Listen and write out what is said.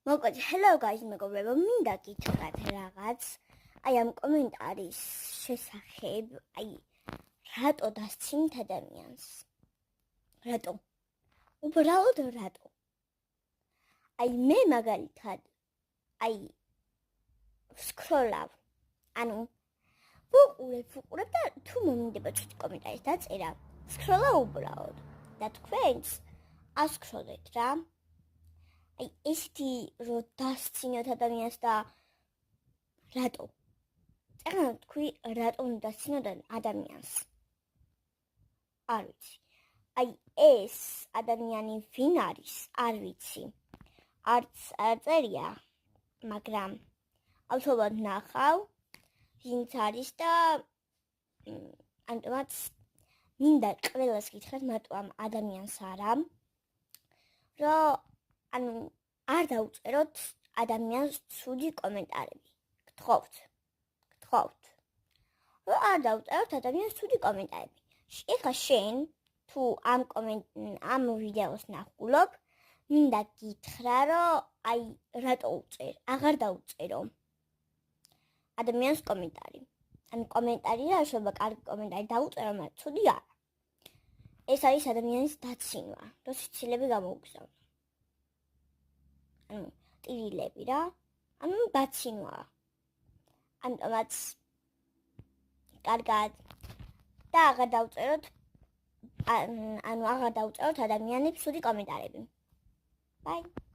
მოკლედ, hello guys, მეგობრებო, მინდა გითხრათ რაღაც. აი ამ კომენტარის შესახებ, რატო დასცინით ადამიანს? რატო? უბრალოდ რატო? მე მაგალითად, ვსკროლავ. ვუყურებ და თუ მომინდება ცუდი კომენტარის დაწერა, ვსკროლავ უბრალოდ. და თქვენც ასკროლეთ რა. ესეთი რო დასცინოთ ადამიანს და რატო? წერან თქვი რატო დასცინოთ ადამიანს? არ ვიცი. ეს ადამიანი ვინ არის? არ ვიცი. არც არ წერია, მაგრამ ავთობად ნახავ, ვინც არის და ამიტომაც მინდა ყველას გითხრათ, მარტო ამ ადამიანს არა, რომ არ დაუწეროთ ადამიანს ცუდი კომენტარები. გთხოვთ. რომ არ დაუწეროთ ადამიანს ცუდი კომენტარები. ეხლა შენ თუ ამ ვიდეოს ნახულობ, მინდა გითხრა, რომ რატო უწერ? აღარ დაუწერო ადამიანს კომენტარი. კომენტარი რა შეიძლება კარგი კომენტარი დაუწერო, მაგრამ ცუდი არა. ეს არის ადამიანის დაცინვა, რომ სიცილები გამოუგზავნო. ტირილები რა, დაცინვა. ამიტომაც კარგად და აღარ დაუწეროთ ადამიანებს ცუდი კომენტარები. Bye.